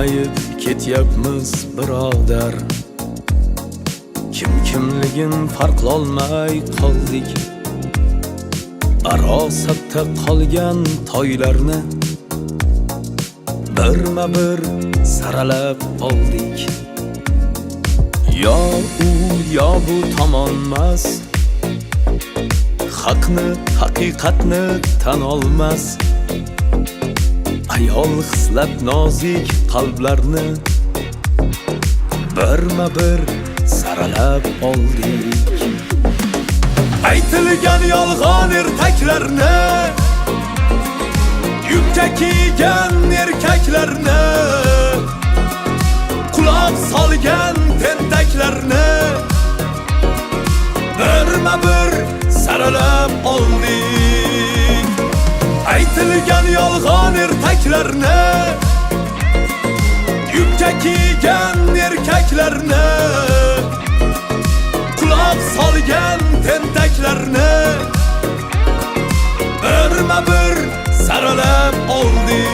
bilmayib ketyapmiz birodar. Kim kimligin farqlolmay qoldik. Arosatda qolgan toylarni birma-bir saralab oldik. Yo u yo bu tomonmas, haqni, haqiqatni tan olmas. Ayol xislat nozik qalblarni birma-bir saralab oldik. Aytilgan yolg'on ertaklarni, yubka kiygan erkaklarni, quloq solgan tentaklarni birma-bir saralab oldik. Aytilgan yolg'on ertaklarni, yubka kiygan erkaklarni, quloq solgan tentaklarni birma-bir saralab oldik.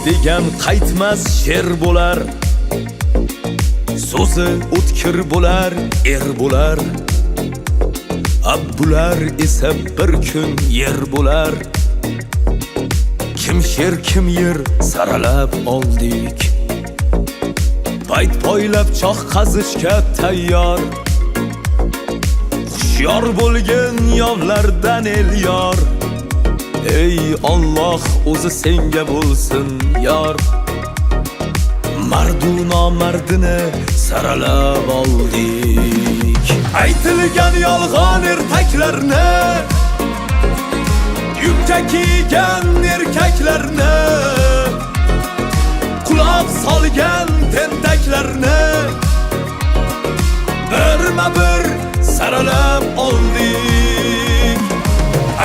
Degan qaytmas sher bo'lar, so'zi o'tkir bo'lar, er bo'lar. Bular esa bir kun yer bo'lar. Kim sher kim yer saralab oldik. Bayt poylab choq qazishga tayyor, hushyor bo'lgan yovlardan el yor. Ey Alloh o'zi senga bo'lsin yor. Mardu nomardini saralab oldik. Aytilgan yolg'on ertaklarni, yubka kiygan erkaklarni, quloq solgan tentaklarni birma-bir saralab oldik.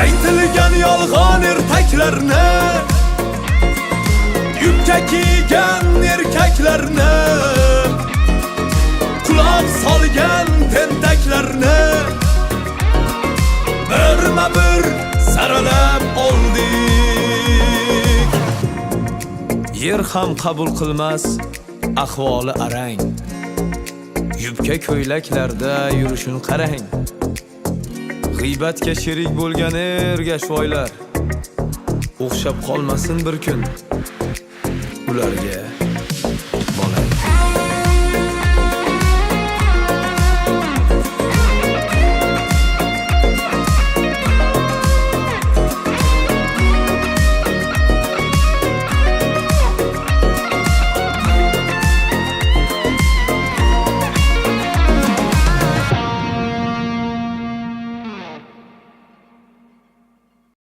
Aytilgan yolg'on ertaklarni, yubka kiygan erkaklarni, quloq solgan tentaklarni birma-bir saralab oldik. Yer ham qabul qilmas ahvoli arang, yubka ko'ylaklarda yurishun qarang. G'iybatga sherik bo'lgan ergashvoylar o'xshab qolmasin bir kun ularga.